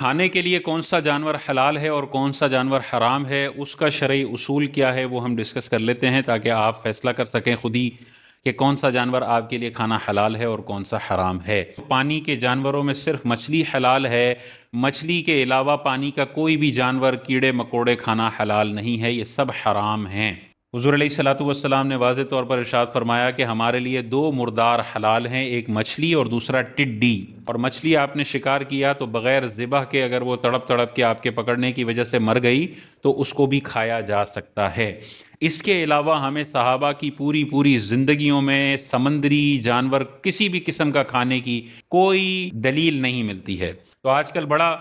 کھانے کے لیے کون سا جانور حلال ہے اور کون سا جانور حرام ہے، اس کا شرعی اصول کیا ہے، وہ ہم ڈسکس کر لیتے ہیں تاکہ آپ فیصلہ کر سکیں خود ہی کہ کون سا جانور آپ کے لیے کھانا حلال ہے اور کون سا حرام ہے۔ پانی کے جانوروں میں صرف مچھلی حلال ہے، مچھلی کے علاوہ پانی کا کوئی بھی جانور، کیڑے مکوڑے کھانا حلال نہیں ہے، یہ سب حرام ہیں۔ حضور علیہ الصلوۃ والسلام نے واضح طور پر ارشاد فرمایا کہ ہمارے لیے دو مردار حلال ہیں، ایک مچھلی اور دوسرا ٹڈی۔ اور مچھلی آپ نے شکار کیا تو بغیر ذبح کے اگر وہ تڑپ تڑپ کے آپ کے پکڑنے کی وجہ سے مر گئی تو اس کو بھی کھایا جا سکتا ہے۔ اس کے علاوہ ہمیں صحابہ کی پوری پوری زندگیوں میں سمندری جانور کسی بھی قسم کا کھانے کی کوئی دلیل نہیں ملتی ہے۔ تو آج کل بڑا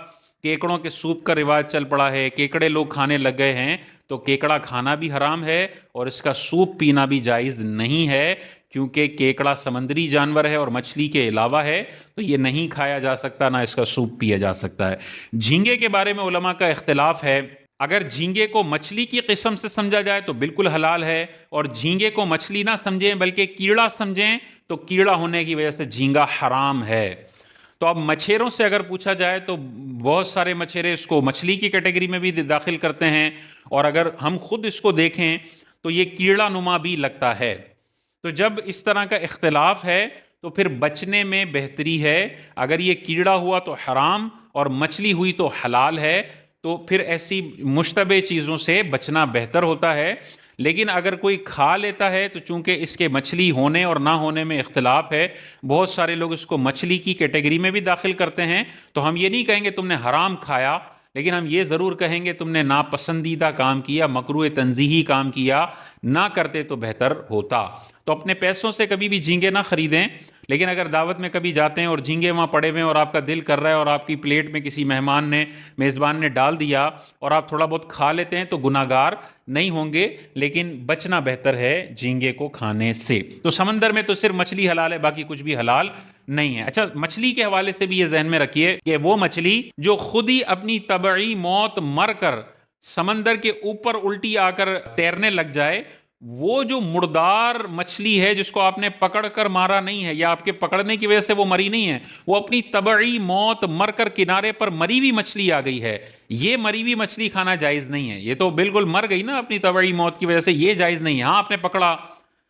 کیکڑوں کے سوپ کا رواج چل پڑا ہے، کیکڑے لوگ کھانے لگ گئے ہیں، تو کیکڑا کھانا بھی حرام ہے اور اس کا سوپ پینا بھی جائز نہیں ہے، کیونکہ کیکڑا سمندری جانور ہے اور مچھلی کے علاوہ ہے، تو یہ نہیں کھایا جا سکتا، نہ اس کا سوپ پیا جا سکتا ہے۔ جھینگے کے بارے میں علماء کا اختلاف ہے۔ اگر جھینگے کو مچھلی کی قسم سے سمجھا جائے تو بالکل حلال ہے، اور جھینگے کو مچھلی نہ سمجھیں بلکہ کیڑا سمجھیں تو کیڑا ہونے کی وجہ سے جھینگا حرام ہے۔ تو اب مچھیروں سے اگر پوچھا جائے تو بہت سارے مچھیرے اس کو مچھلی کی کیٹیگری میں بھی داخل کرتے ہیں، اور اگر ہم خود اس کو دیکھیں تو یہ کیڑا نما بھی لگتا ہے۔ تو جب اس طرح کا اختلاف ہے تو پھر بچنے میں بہتری ہے، اگر یہ کیڑا ہوا تو حرام اور مچھلی ہوئی تو حلال ہے، تو پھر ایسی مشتبہ چیزوں سے بچنا بہتر ہوتا ہے۔ لیکن اگر کوئی کھا لیتا ہے تو چونکہ اس کے مچھلی ہونے اور نہ ہونے میں اختلاف ہے، بہت سارے لوگ اس کو مچھلی کی کیٹیگری میں بھی داخل کرتے ہیں، تو ہم یہ نہیں کہیں گے تم نے حرام کھایا، لیکن ہم یہ ضرور کہیں گے تم نے ناپسندیدہ کام کیا، مکروہ تنزیہی کام کیا، نہ کرتے تو بہتر ہوتا۔ تو اپنے پیسوں سے کبھی بھی جھینگے نہ خریدیں، لیکن اگر دعوت میں کبھی جاتے ہیں اور جھینگے وہاں پڑے ہوئے ہیں اور آپ کا دل کر رہا ہے اور آپ کی پلیٹ میں کسی میزبان نے ڈال دیا اور آپ تھوڑا بہت کھا لیتے ہیں تو گناہگار نہیں ہوں گے، لیکن بچنا بہتر ہے جھینگے کو کھانے سے۔ تو سمندر میں تو صرف مچھلی حلال ہے، باقی کچھ بھی حلال نہیں ہے۔ اچھا، مچھلی کے حوالے سے بھی یہ ذہن میں رکھیے کہ وہ مچھلی جو خود ہی اپنی طبعی موت مر کر سمندر کے اوپر الٹی آ کر تیرنے لگ جائے، وہ جو مردار مچھلی ہے جس کو آپ نے پکڑ کر مارا نہیں ہے یا آپ کے پکڑنے کی وجہ سے وہ مری نہیں ہے، وہ اپنی طبعی موت مر کر کنارے پر مری ہوئی مچھلی آ گئی ہے، یہ مری ہوئی مچھلی کھانا جائز نہیں ہے۔ یہ تو بالکل مر گئی نا اپنی طبعی موت کی وجہ سے، یہ جائز نہیں ہے۔ ہاں، آپ نے پکڑا،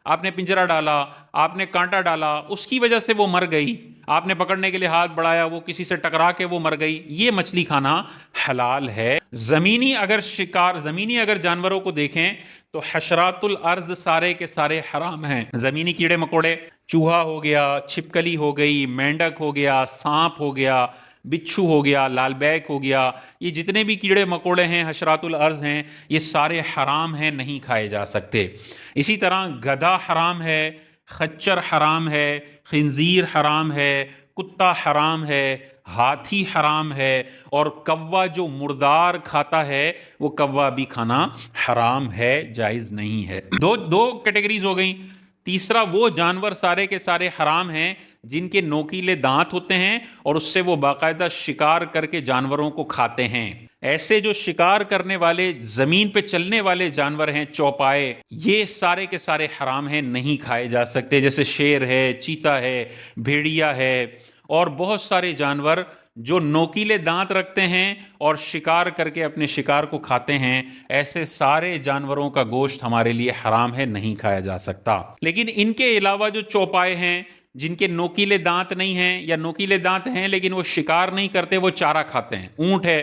آپ نے پنجرا ڈالا، آپ نے کانٹا ڈالا، اس کی وجہ سے وہ مر گئی، آپ نے پکڑنے کے لیے ہاتھ بڑھایا، وہ کسی سے ٹکرا کے وہ مر گئی، یہ مچھلی کھانا حلال ہے۔ زمینی اگر جانوروں کو دیکھیں تو حشرات الارض سارے کے سارے حرام ہیں۔ زمینی کیڑے مکوڑے، چوہا ہو گیا، چھپکلی ہو گئی، مینڈک ہو گیا، سانپ ہو گیا، بچھو ہو گیا، لال بیک ہو گیا، یہ جتنے بھی کیڑے مکوڑے ہیں، حشرات الارض ہیں، یہ سارے حرام ہیں، نہیں کھائے جا سکتے۔ اسی طرح گدھا حرام ہے، خچر حرام ہے، خنزیر حرام ہے، کتا حرام ہے، ہاتھی حرام ہے، اور کوا جو مردار کھاتا ہے وہ کوا بھی کھانا حرام ہے، جائز نہیں ہے۔ دو کیٹیگریز ہو گئیں۔ تیسرا، وہ جانور سارے کے سارے حرام ہیں جن کے نوکیلے دانت ہوتے ہیں اور اس سے وہ باقاعدہ شکار کر کے جانوروں کو کھاتے ہیں۔ ایسے جو شکار کرنے والے زمین پہ چلنے والے جانور ہیں، چوپائے، یہ سارے کے سارے حرام ہیں، نہیں کھائے جا سکتے، جیسے شیر ہے، چیتا ہے، بھیڑیا ہے، اور بہت سارے جانور جو نوکیلے دانت رکھتے ہیں اور شکار کر کے اپنے شکار کو کھاتے ہیں، ایسے سارے جانوروں کا گوشت ہمارے لیے حرام ہے، نہیں کھایا جا سکتا۔ لیکن ان کے علاوہ جو چوپائے ہیں، جن کے نوکیلے دانت نہیں ہیں یا نوکیلے دانت ہیں لیکن وہ شکار نہیں کرتے، وہ چارہ کھاتے ہیں۔ اونٹ ہے،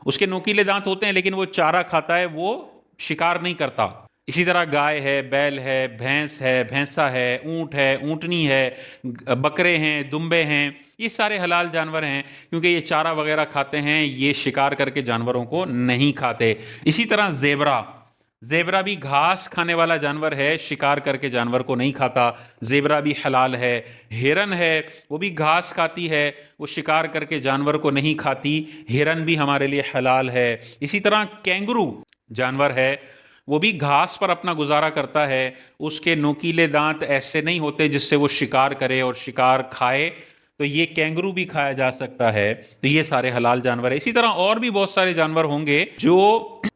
اس کے نوکیلے دانت ہوتے ہیں لیکن وہ چارہ کھاتا ہے، وہ شکار نہیں کرتا۔ اسی طرح گائے ہے، بیل ہے، بھینس ہے، بھینسا ہے، اونٹ ہے، اونٹنی ہے، بکرے ہیں، دمبے ہیں، یہ سارے حلال جانور ہیں کیونکہ یہ چارہ وغیرہ کھاتے ہیں، یہ شکار کر کے جانوروں کو نہیں کھاتے۔ اسی طرح زیبرا بھی گھاس کھانے والا جانور ہے، شکار کر کے جانور کو نہیں کھاتا، زیبرا بھی حلال ہے۔ ہرن ہے، وہ بھی گھاس کھاتی ہے، وہ شکار کر کے جانور کو نہیں کھاتی، ہرن بھی ہمارے لیے حلال ہے۔ اسی طرح کینگرو جانور ہے، وہ بھی گھاس پر اپنا گزارا کرتا ہے، اس کے نوکیلے دانت ایسے نہیں ہوتے جس سے وہ شکار کرے اور شکار کھائے، تو یہ کینگرو بھی کھایا جا سکتا ہے۔ تو یہ سارے حلال جانور ہیں۔ اسی طرح اور بھی بہت سارے جانور ہوں گے جو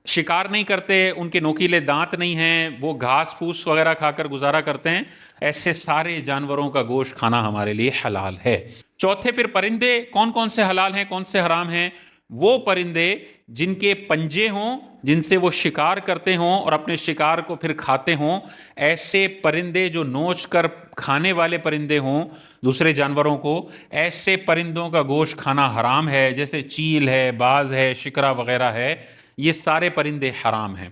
شکار نہیں کرتے، ان کے نوکیلے دانت نہیں ہیں، وہ گھاس پھوس وغیرہ کھا کر گزارا کرتے ہیں، ایسے سارے جانوروں کا گوشت کھانا ہمارے لیے حلال ہے۔ چوتھے، پھر پرندے کون کون سے حلال ہیں، کون سے حرام ہیں؟ وہ پرندے جن کے پنجے ہوں، جن سے وہ شکار کرتے ہوں اور اپنے شکار کو پھر کھاتے ہوں، ایسے پرندے جو نوچ کر کھانے والے پرندے ہوں دوسرے جانوروں کو، ایسے پرندوں کا گوشت کھانا حرام ہے، جیسے چیل ہے، باز ہے، شکرا وغیرہ ہے، یہ سارے پرندے حرام ہیں۔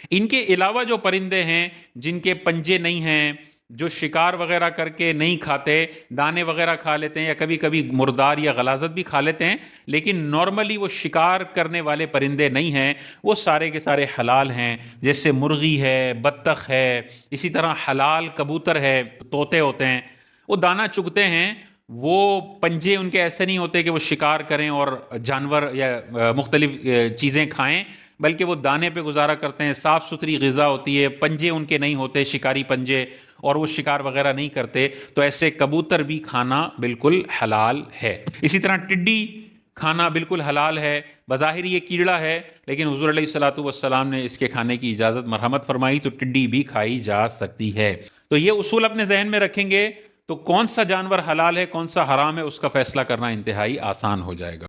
ان کے علاوہ جو پرندے ہیں جن کے پنجے نہیں ہیں، جو شکار وغیرہ کر کے نہیں کھاتے، دانے وغیرہ کھا لیتے ہیں یا کبھی کبھی مردار یا غلاظت بھی کھا لیتے ہیں، لیکن نارملی وہ شکار کرنے والے پرندے نہیں ہیں، وہ سارے کے سارے حلال ہیں، جیسے مرغی ہے، بطخ ہے، اسی طرح حلال کبوتر ہے، طوطے ہوتے ہیں، وہ دانہ چگتے ہیں، وہ پنجے ان کے ایسے نہیں ہوتے کہ وہ شکار کریں اور جانور یا مختلف چیزیں کھائیں، بلکہ وہ دانے پہ گزارا کرتے ہیں، صاف ستھری غذا ہوتی ہے، پنجے ان کے نہیں ہوتے شکاری پنجے، اور وہ شکار وغیرہ نہیں کرتے، تو ایسے کبوتر بھی کھانا بالکل حلال ہے۔ اسی طرح ٹڈی کھانا بالکل حلال ہے، بظاہر یہ کیڑا ہے لیکن حضور علیہ الصلوۃ والسلام نے اس کے کھانے کی اجازت مرحمت فرمائی، تو ٹڈی بھی کھائی جا سکتی ہے۔ تو یہ اصول اپنے ذہن میں رکھیں گے تو کون سا جانور حلال ہے کون سا حرام ہے اس کا فیصلہ کرنا انتہائی آسان ہو جائے گا۔